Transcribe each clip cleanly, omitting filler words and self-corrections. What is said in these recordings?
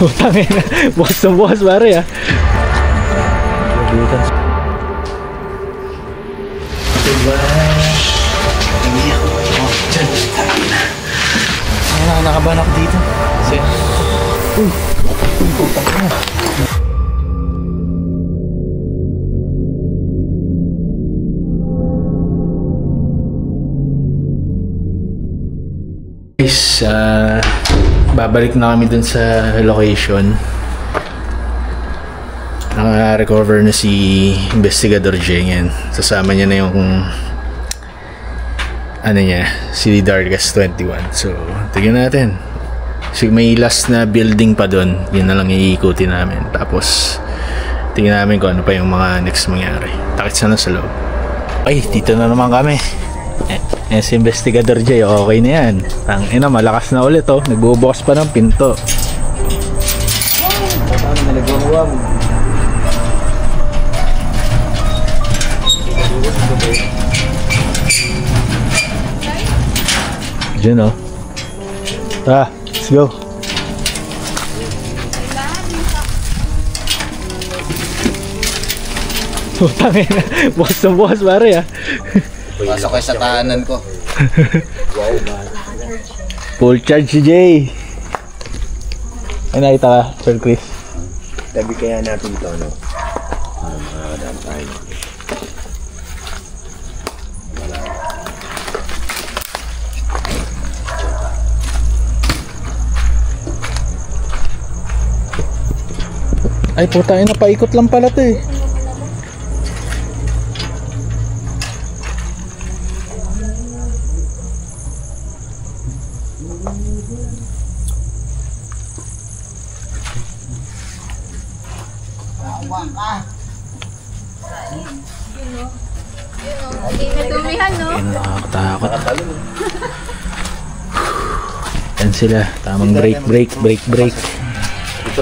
Utangin na. Bukas na bukas pare ah. Diba? Nakabahan ako dito. Kasi uy, putang na. Guys, babalik na kami dun sa location. Naka-recover na si Investigador Jengen. Sasama niya na yung ano niya, si Dargas 21. So, tignan natin. So, may last na building pa dun. Yun na lang iikutin namin. Tapos, tignan namin kung ano pa yung mga next mangyari. Takit sana sa loob. Ay, dito na naman kami. Si Investigador Jay, okay na yan. Tangina, malakas na ulit oh. Nagbubukas pa ng pinto. Diyan oh. Let's go. Utangin na. Bukas na bukas pare ah. Pasok kayo sa tahanan ko. Wow, man. Full charge si Jay. Ay, nakita ka, Sir Chris. Tabi kaya natin ito, no? Daan tayo. Ay, puta, ay napaikot lang pala ito eh. Nakakatakot. Yan sila. Tamang break. Dito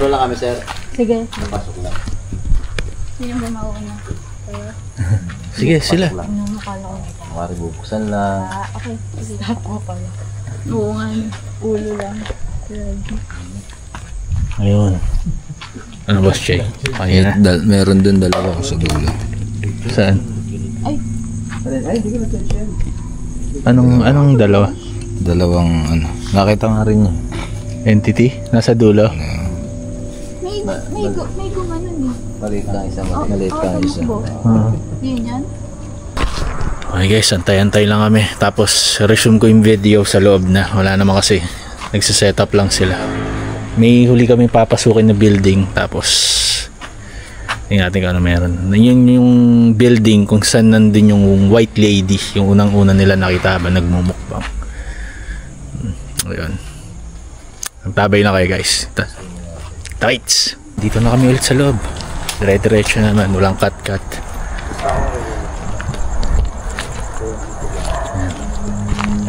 lang kami, sir. Sige. Pasok lang. Sino ba mauna? Sige, sila. Mari bubuksan lang. Okay. Stop mo pala. Oo nga. Ulo lang. Ayun. Ano boss Jay? Ayun na. Meron dun dalawa sa dulo. Saan? Ay. Anong dalawa? Dalawang ano. Nakita nga rin niya. Entity? Nasa dulo? May gumanon eh. Maliit lang isa. Maliit lang isa. Yun yan? Okay guys, antay-antay lang kami. Tapos resume ko yung video sa loob na. Wala naman kasi. Nagsiset up lang sila. May huli kami papasukin na building. Tapos tingnan natin kung ano meron. Yun yung building kung saan nandun yung white lady. Yung unang-una nila nakita ba nagmumukbang. Ayun. Nagtabay na kayo guys. Tights. Dito na kami ulit sa loob. Dire-diretso naman. Walang cut-cut.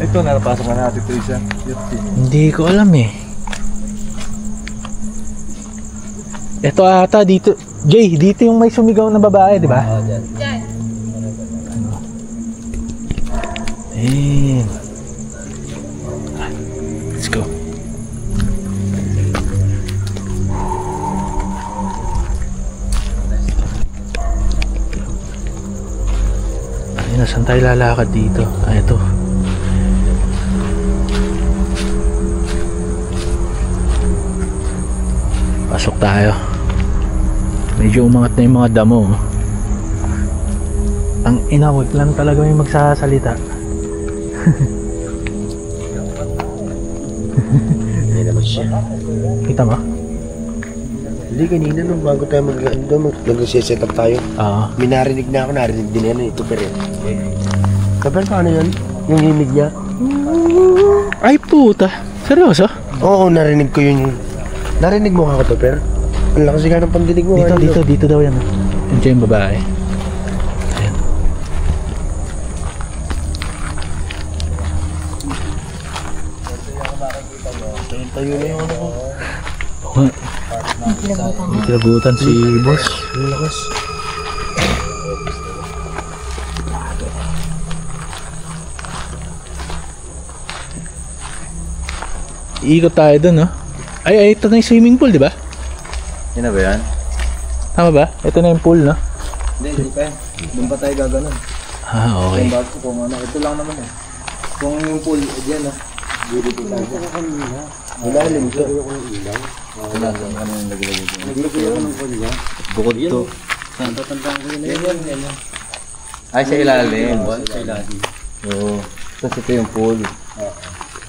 Ito, napasok na natin ito isa. Hindi ko alam eh. Ito ata dito. Jay, dito yung may sumigaw na babae, di ba? Diyan. Let's go. Ayun, saan tayo lalakad dito? Ito. Pasok tayo. Medyo umangat na yung mga damo. Ang inawag lang talaga may magsasalita. Kita mo? Hindi, kanina nung bago tayo mag-set up tayo. May narinig na ako, narinig din yan ito pero kapag paano yun? Yung himig niya? Ay puta, seryoso? Oo, narinig ko yun. Narinig mo ako to pero ang lakas nga ng pandinig mo. Dito daw yan. Nandiyan yung babae. Ayan. Tayo na yung ano ko. Oo nga. Kilabutan si boss. Ang lakas. Iikot tayo dun, no? Ay, ito na yung swimming pool, di ba? Yan na ba yan? Tama ba? Ito na yung pool, no? Hindi pa yan. Doon pa tayo gaganon. Ah, okay. Kung bago kung ano, ito lang naman eh. Kung yung pool, dyan ah. Dito tayo. Ilalim ito. Wala saan kami yung lagi-lagi. Bukod to. Tatandaan ko yun. Yan. Ay, sa ilalim. Sa ilalim. Oo. Tapos ito yung pool.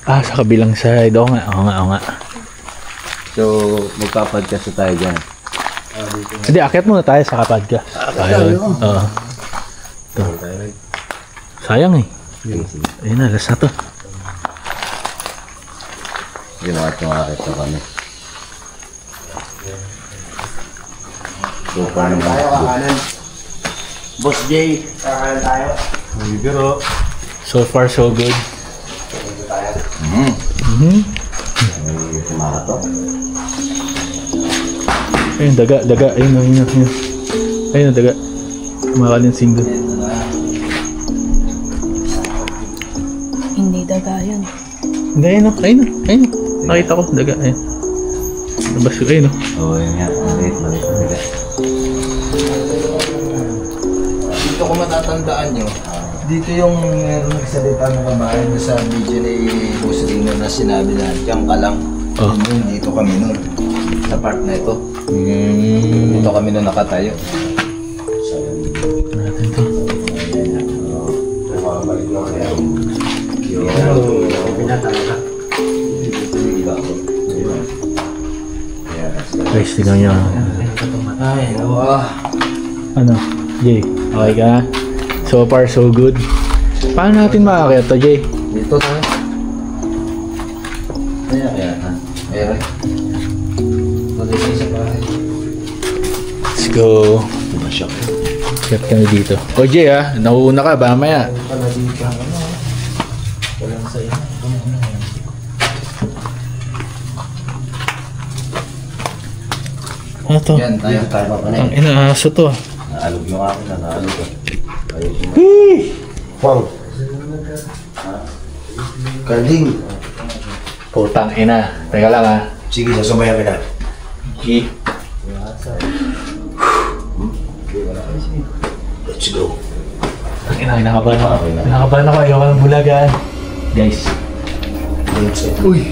Ah, sa kabilang side. Oo nga. So, magpapadcast tayo dyan. Hindi, akyat muna tayo sa kapadcast. Tayo. Oo. Ito. Sayang eh. Ayun na, last na to. Ginawa ito makakita kami. So, paano ba? Boss J, kakain tayo. Pero, So far, so good. kumato. Ayun, daga. Ayun. Ayun, daga. Makalinsing doon. Hindi daga yan. Hindi, ayun. Nakita ko, daga. Ayun. Labas ko, ayun. Oo, yun nga. Maliit. Dito ko matatandaan nyo. Dito yung meron nagsalita ng babae doon sa video ni Busrino na sinabi na diyan ka lang. Oh. Yun, dito kami nun. Sa part na ito. Dito kami nun nakatayo. Natin to. Guys, tignan nyo. Ay, nawa. Ano? Jay, okay ka? So far, so good. Paano natin makakita to, Jay? Dito na. Kaya ha. Meron. Pagdating sa bahay. Let's go. Sikat kami dito. O Jay nauuna ka ba mamaya? Walang sa iyo. Ano to? Yan, tayo papanin. Ang inaaso to. Naalog yung akin na naalog ko. Wow. Karding. Putang ina. Teka lang Sige, sasabayan kita. G. Let's go. Ang ina, kinakabahan ako. Kinakabahan ako. Ayaw ka ng bulagan. Guys. Uy.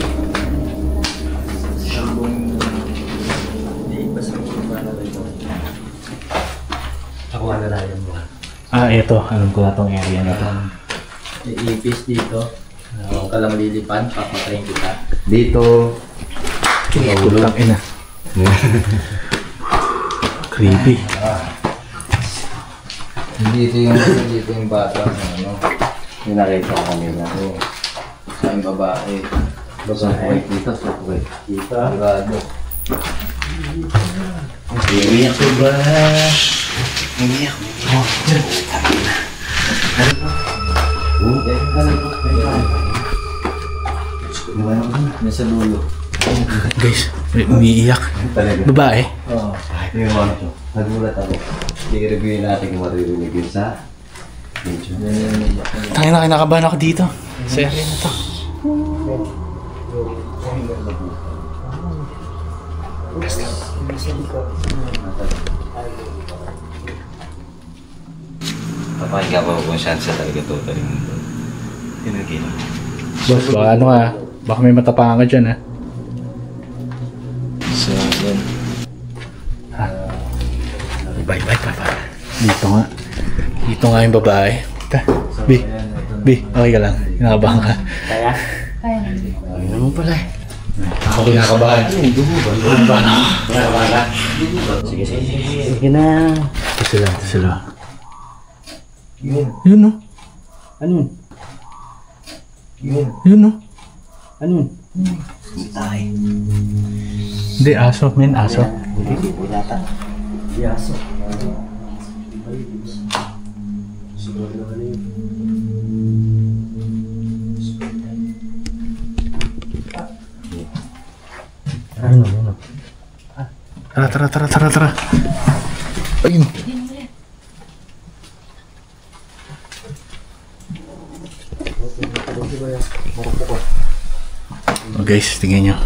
Ito. Alam ko na tong area na to. Iipis dito. Huwag ka lang lilipan, papatayin kita. Dito. Putang ina. Creepy. Dito yung bata na ano. Yung nakita ko kanina. Sa yung babae. Babae. Dito, sakwe. Dito. Sigurado. Umiyak ko ba? Umiyak. Nasa dulo. Guys, umiiyak. Babae. Oo. Yung ano to. Nagulat ako. I-review natin kung maririnig yun sa video. Tangina, kinakabahan ako dito. Sa area na to. Papahinga pa kung saan siya talaga totally mundo. Tinagin. Boss, baka ano ka. Baka may matapangan ka dyan So, yun. Bye. Dito nga. Dito nga yung babae. B, okay ka lang. Kinakabahan ka. Kaya Ay naman pala. Ako kinakabahan. Kinakabahan ako. Sige. Sige na. Ito sila. Yun. Yun no? Ano? Yun no? Ano? Ay. Hindi, aso. Men, aso. Hindi yata. Hindi aso. Ano? Tara. Ayun. Oh guys, tingnan nyo.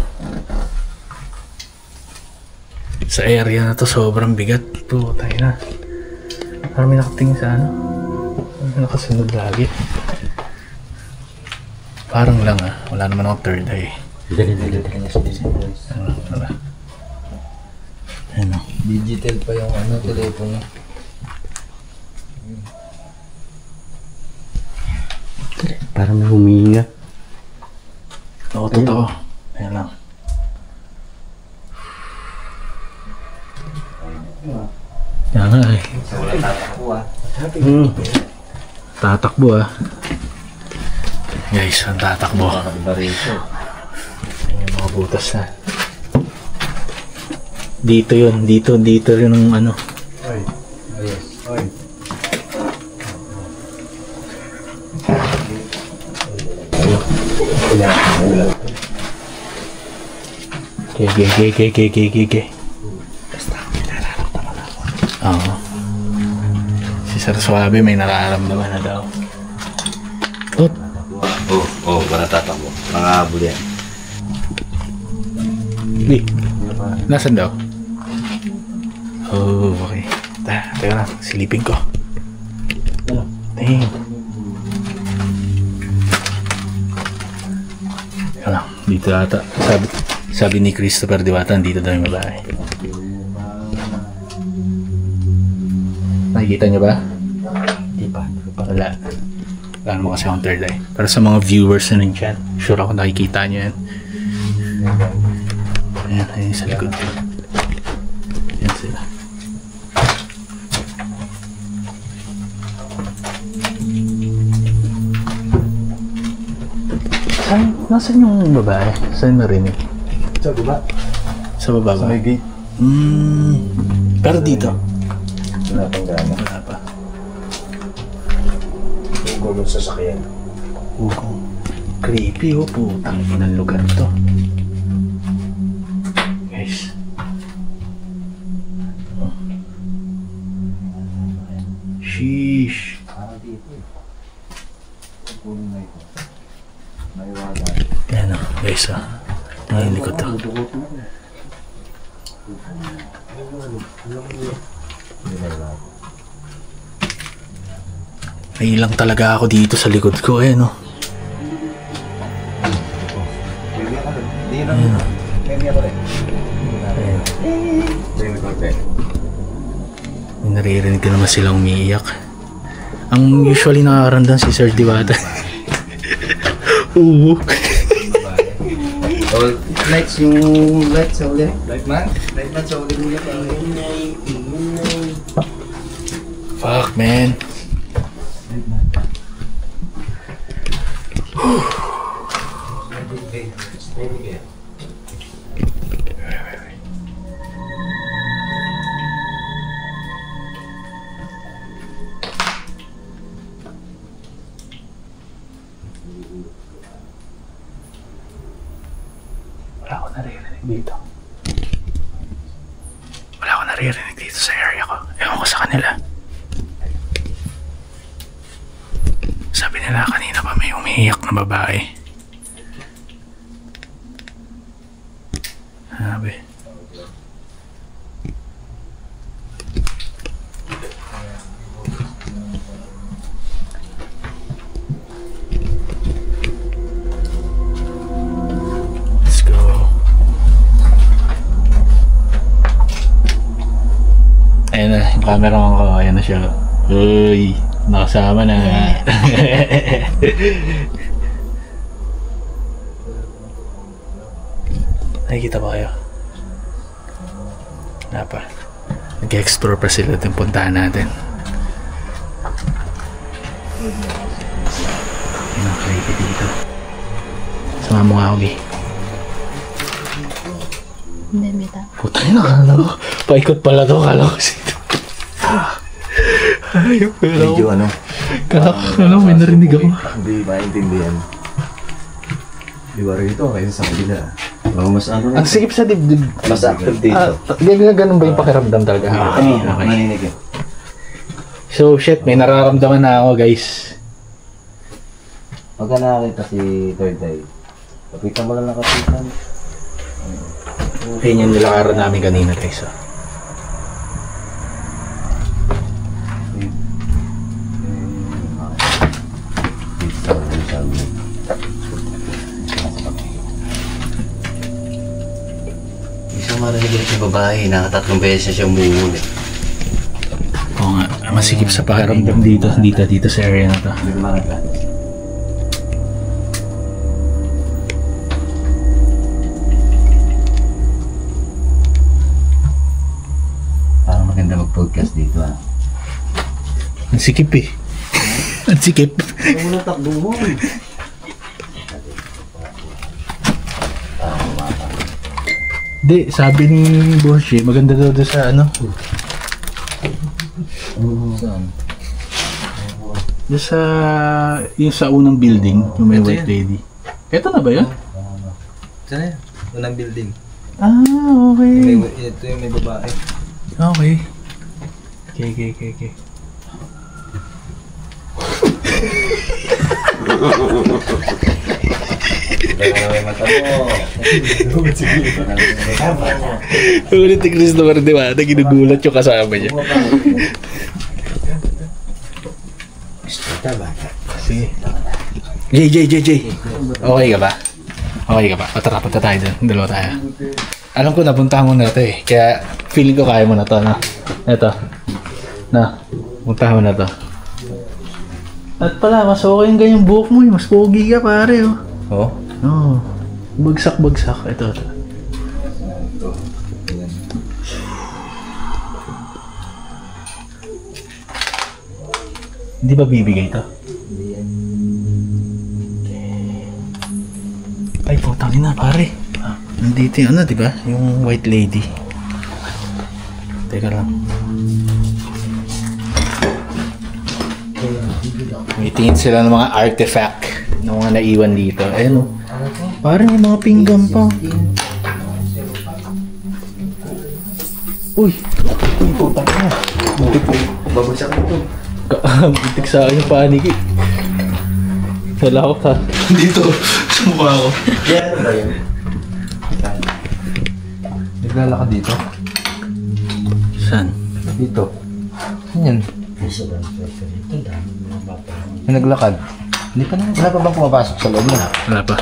Sa area na to, sobrang bigat. Tayo na. Marami nakatingin sa ano. Nakasunod lagi. Parang lang wala naman akong third eye. Dali niya sa boys. Ano ba? Ano? Digital pa yung telepono. Parang may huminga. Oo, totoo. Ayan lang. Yan nga eh. Wala tatakbo Tatakbo Guys, ang tatakbo. Barito. Ayan yung mga butas na. Dito yun. Dito rin ang ano. Oy. Ayos. Oy. Okay. Basta may nararamdaman ako. Oo. Si Sir Suave may nararamdaman na daw. Para tatakbo. Pangahabol yan. Di. Nasaan daw? Oh, okay. Teka lang. Silipin ko. Damn. Teka lang. Dito ata. Sabi ni Christopher Diwata, dito daw yung babae. Nakikita nyo ba? Di pa. Wala. Wala naman kasi akong third eye. Pero sa mga viewers na nandyan, sure ako nakikita nyo yan. Ayan sa likod ko. Ayan sila. Nasaan yung babae? Saan narinig? Sa baba. Sa baba ba? Sa may gate. Pero dito? Wala pang gana. Wala pa. Yung gulong sasakyan. Creepy putang inang lugar to. Guys. Sheesh. Yan guys Ngayon likod to. May ilang talaga ako dito sa likod ko May naririnig ka naman silang umiiyak. Ang usually nakakaramdam si Sir Diwata. Lights yung lights sa uli. Lightman sa uli muna pa. Fuck man. Wala akong naririnig dito sa area ko. Ewan ko sa kanila. Sabi nila kanina pa may umiiyak na babae. Sabi. Let's go. Ayan na, yung camera ko. Ayan na siya. Uy, nakasama na. Nakikita ba kayo? Wala pa. Nag-explore pa sila din puntahan natin. Ano creepy dito? Sama mo nga ako, Gi. Hindi, bita. Puta yun, akala ko. Paikot pala to, akala ko sito. Ayun, pero Medyo ano. Kala ko may narinig ako. Hindi maintindihan. Di ba rito kaysa sa kabila? Mas ano Ang sikip sa dibdib. Mas active dito. Hindi na ganun ba yung pakiramdam talaga? Okay. Maninig eh. So shit, may nararamdaman na ako guys. Pagka nakakita si Third Eye, kapitan mo lang nakapitan. Ayun yung nilakaran namin kanina guys. Parang marinig ulit yung babae na 3 beses siya umuuli. Oo nga, masikip sa pakiramdam dito sa area na to. Hindi ko makita. Parang maganda mag-podcast dito ah. Ang sikip eh. Ang sikip. Ano mo na takbo mo? Di, sabi ni Boshi, maganda daw doon sa ano. Saan? Doon sa, yung sa unang building, yung may white lady. Ito na ba yun? Saan yan? Unang building. Ah, okay. Ito yung may babae. Okay. Okay. May mata mo. Ulit ni Christopher, di ba? Ginugulat yung kasama niya. Tama. Sige. Jay. Okay ka ba? Punta tayo dun. Dalawa tayo. Alam ko napunta mo na ito eh. Kaya feeling ko kaya mo na to. No? Ito. Punta mo na to. At pala, mas okay yung ganyang buhok mo eh. Mas pogi ka pare oh. Oo? Oo. Bagsak. Ito. Hindi ba bibigay ito? Ay, putang ina pare. Nandito yung ano, di ba? Yung white lady. Teka lang. May tingin sila ng mga artifact ng mga naiwan dito. Ayun o. Parang yung mga pinggan pa. Uy, putang ina. Babagsak mo ito. Butik sa akin yung panik eh. Wala ko ka. Dito, sa mukha ko. Yan, ano ba yun? Naglalakad dito? Saan? Dito. Yan. Yung naglakad. Hindi pa na. Wala pa bang pumapasok sa loob na? Wala pa.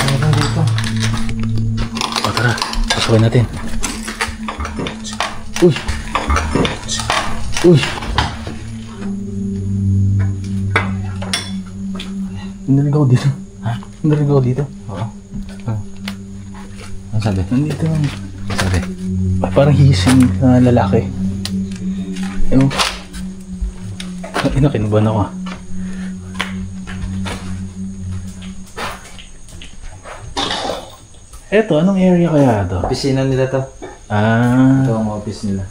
Ano dito? O tara, pasukin natin. Uy! Narinig ako dito. Ha? Narinig ako dito. Oo. Ano sabi? Nandito lang. Ano sabi? Ay, parang hising na lalaki. Ewan. Kinuban ako. Eto, anong area kaya to? Opisina nila to. Ah. Ito ang office nila.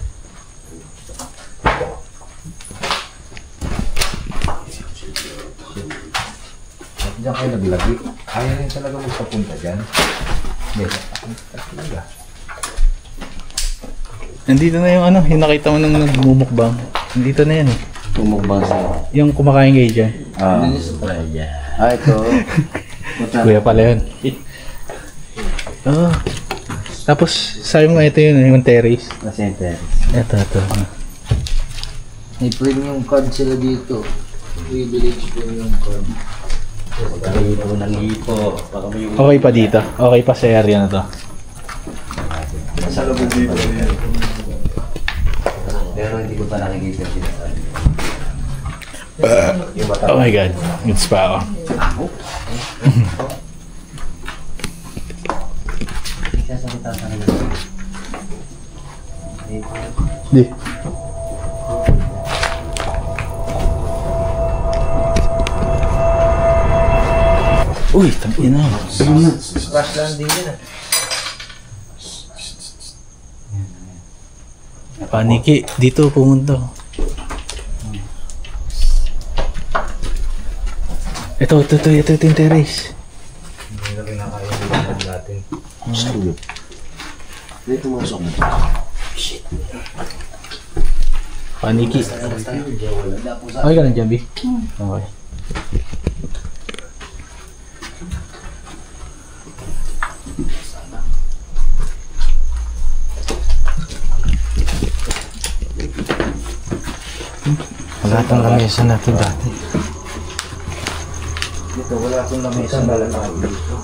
Diyan kayo naglagi. Ayaw rin talaga magpapunta dyan. Yes. Talaga. Nandito na yung ano, yung nakita mo nung nagmumukbang. Nandito na yan eh. Tumukbang sa... Yung kumakain kayo dyan. Ito. Kuya pala yun. Oh. Tapos, sabi mo ito yun, yung terrace. Nasa yung terrace. Ito. May premium card sila dito. Privilege premium card. Nalipo. Okay pa dito. Okay pa sa area na to. Sa loob dito. Pero hindi ko pa nakikita sila. Oh my god. Goods pa ako. Di. Uy, tangina. Crash landing yun ah. Paniki, dito pumunta. Ito yung terrace. Hindi na kinakaya din natin. May pumasok na. Shit. Paniki. Okay ka lang dyan, B? Okay. Wala itong lamesa natin dati. Dito, wala itong lamesa na lalaki dito.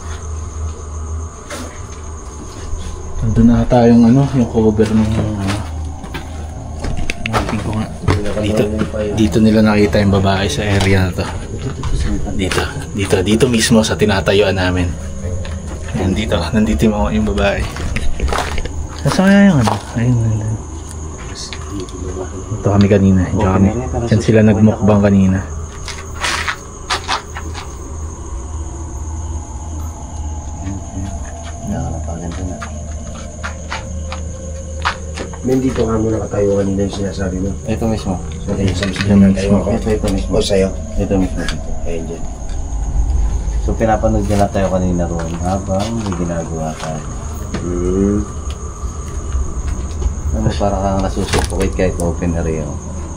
Nandun na tayong ano, yung cover ng ko nga. Dito nila nakita yung babae sa area na to. Dito mismo sa tinatayuan namin. Ayan, nandito yung babae. Nasa kaya yung ano? Ayun. Ito kami kanina. Diyan sila nagmukbang kanina. Nandito nga muna nakatayo kanina yung sinasabi mo. Ito mismo. So, sa mismo nakatayo ako. Ito mismo. O sa'yo? Ito mismo. Ayun dyan. So pinapanood nila tayo kanina roon habang may ginagawa tayo. Ano, parang kang nasusuffocate kahit open area.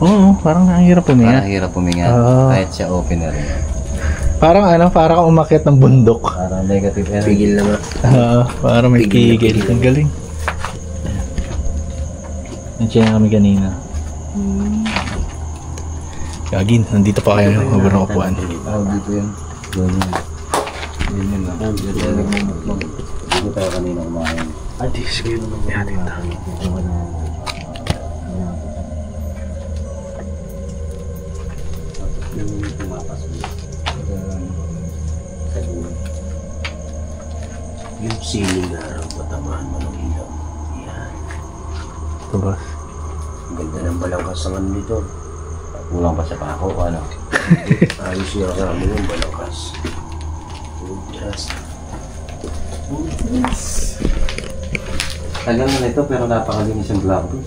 Oo, parang ang hirap puminga. Parang hirap puminga kahit siya open area. Parang kang umakyat ng bundok. Parang negative energy. Pigil na nga. Parang may pigil. Ang galing. Nandiyan na kami kanina. Gagin, nandito pa kayo ng cover ng upuan. Dito yun. Yun lang. Dito tayo kanina kumain. Sige naman natin ito. Yung ceiling na araw, matamaan mo ng ilaw. Yan. Ito ba? Ang ganda ng balangkasangan nito. Kulang pa sa pako, ano? Ayos niya kasama yung balangkas. Tagal na ito pero napakalinis yung blackboard.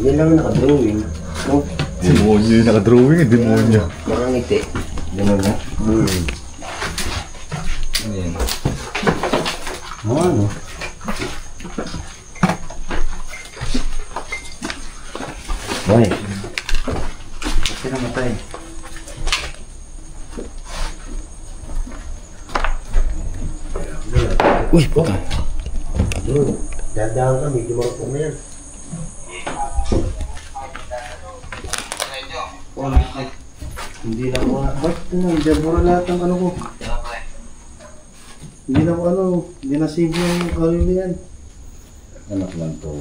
Yan lang nakadrawing. No? Demonyo yung nakadrawing, demonyo. Nakangiti. Ganun na? Ayan. Ano? Boy. Kasi namatay. Uy, puta. Yun. Dadaan ka, medyo marapong na yan. Hindi na ko ba't hindi bura lahat ng ano ko. Hindi na ko hindi na save yung kaluli yan. Anak lang to.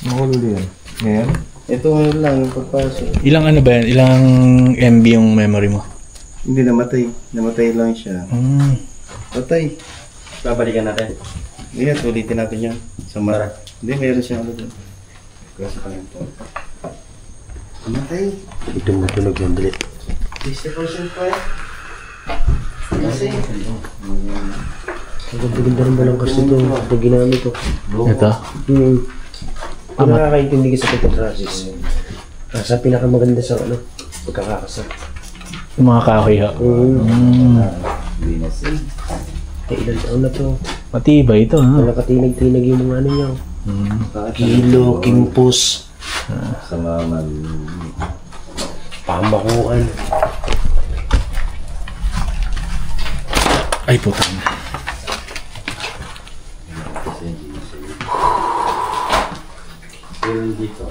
Makululi yan. Ngayon? Ito ngayon lang yung pagpasok. Ilang ano ba yan? Ilang MB yung memory mo? Hindi namatay. Namatay lang siya. Patay. Babalikan natin. Hindi na, tulitin natin yan. Sa mara. Hindi, mayroon siyang ano dun. Kasi pa lang ito. Namatay. Itong natunog yung bilit. 60% pa eh. Kasi. Ang ganda rin balangkas nito. Pag ginamit ko. Ito? Kung nakakaintindi ka sa pagkatrasis. Sa pinakamaganda sa pagkakasal. Yung mga kahoy ha? Hindi na save. Ilan taon na to. Matibay ito ha? Nakatinag-tinag yung mga ano niya. Kilo, kimpus. Sa mga Pamakuan. Ay putang. dito.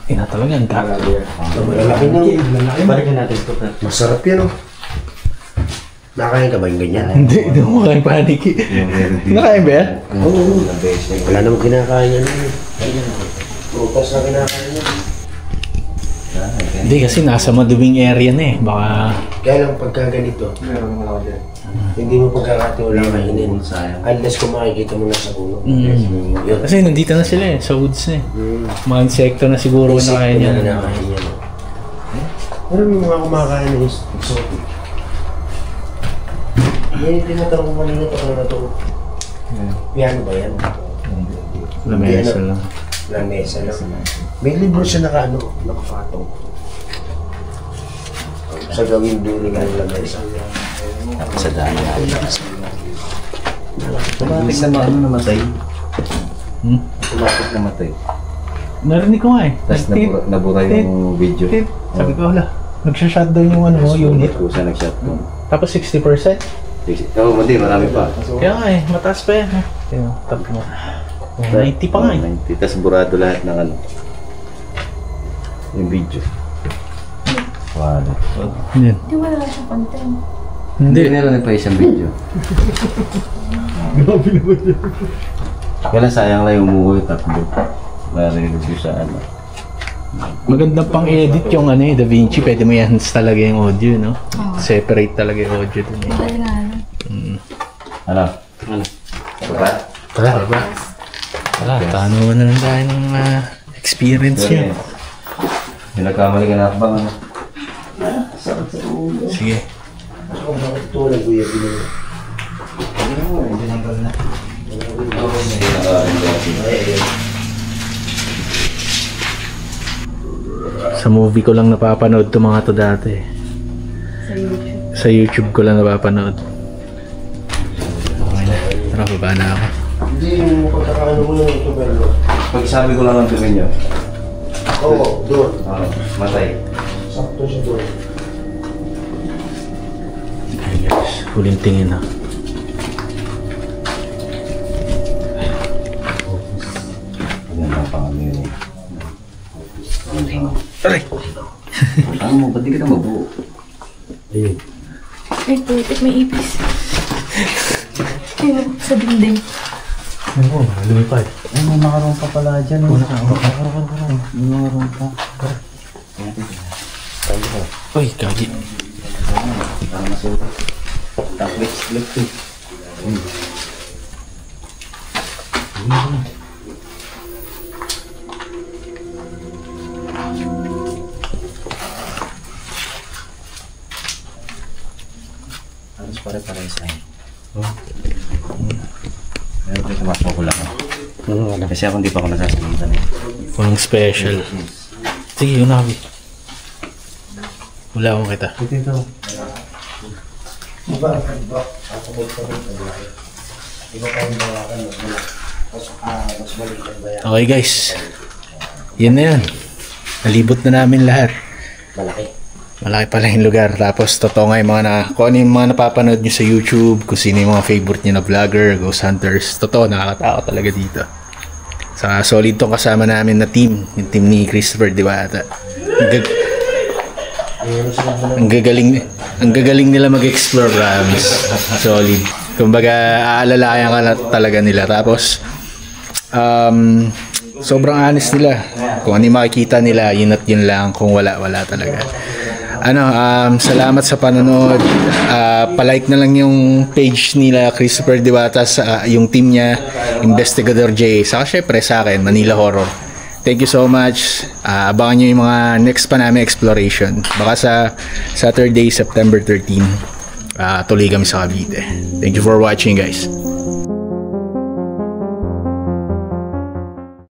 Ina talaga ang Malaki na. Balikan natin ito. Masarap yan oh. Nakakain ka ba yung ganyan? Hindi mo kain paniki. Nakain ba yan? Oo. Wala namang kinakain yan. Prutas na kinakain yan. Hindi kasi nasa maduming area na eh. Baka... Kaya lang pagka ganito, hindi mo pagkakatiwala kainin. Unless kung makikita mo na sa puno. Yun. Kasi nandito na sila eh. Sa woods na eh. Mga insekto na siguro na kaya niya. Kinakain yan. Pero may mga kumakain na exotic. Yan yung tinatanong ko kanina ito na ito. Piano ba yan? Lamesa lang. Lamesa lang. May libro siya nakapatong. Sa gawin during ang lamesa. Sa dami. Tumatik na mga namatay. Tumatik namatay. Narinig ko nga eh. Tapos nabura yung video. Sabi ko, wala. Nagsha-shutdown yung unit. Kusa nag-shutdown. Tapos 60%. Oo, marami pa. Kaya nga eh, mataas pa yan. Tap mo. 90 pa nga eh. 90. Tapos burado lahat ng yung video. Wala. Yan. Hindi wala siyang content. Hindi. Meron pa isang video. Kaya sayang lang yung umuwi takbo. Marinig ko sa ano. Maganda pang edit yung ano eh, DaVinci. Pwede mo yan talaga yung audio, no? Separate talaga yung audio dun eh. Mahal nga. Ano? Baba? Tara, baba. Tara, tanawan na lang tayo ng experience nyo. Yung nagkamali ka na bang ano? Sige. Ito lang kuya, binili. Sa movie ko lang napapanood to mga to dati. Sa YouTube. Sa YouTube ko lang napapanood. Okay na. Tara, baba na ako. Hindi yung pagkakaano mo yung ito, pero... Pag sabi ko lang ang tuloy nyo. Oo, doon. Matay. Sakto siya doon. Ay guys, huling tingin na. Magandang pangalan yun eh. Aray! Ano mo, ba't di ka na mabuo? Ayun. Ay, putik, may ipis. Ayun, sa dingding. Oo, lumipad. Ay, may makarong pa pala dyan. May makarong pa. Uy, kagi. Para masuot. Tapos, look to. Halos pare-pare sa akin. Pero ito mas makulang ako. Kasi ako hindi pa ako nasasalitan eh. Walang special. Sige, yun nabi. Wala akong kita. Ito. Okay guys. Yan na yan. Nalibot na namin lahat. Malaki pala yung lugar. Tapos totoo nga yung kung ano yung mga napapanood nyo sa YouTube, kung sino yung mga favorite nyo na vlogger, ghost hunters. Totoo, nakakatakot talaga dito. Sa solid tong kasama namin na team. Yung team ni Christopher Diwata. Ang gagaling nila mag-explore, promise. Solid. Kumbaga, aalalayan ka na talaga nila. Tapos, sobrang honest nila. Kung ano yung makikita nila, yun at yun lang. Kung wala talaga. Salamat sa panonood. Palike na lang yung page nila, Christopher Diwata, yung team niya, Investigador J. Saka syempre sa akin, Manila Horror. Thank you so much. Abangan nyo yung mga next pa namin exploration. Baka sa Saturday, September 13, tuloy kami sa Cavite. Thank you for watching, guys.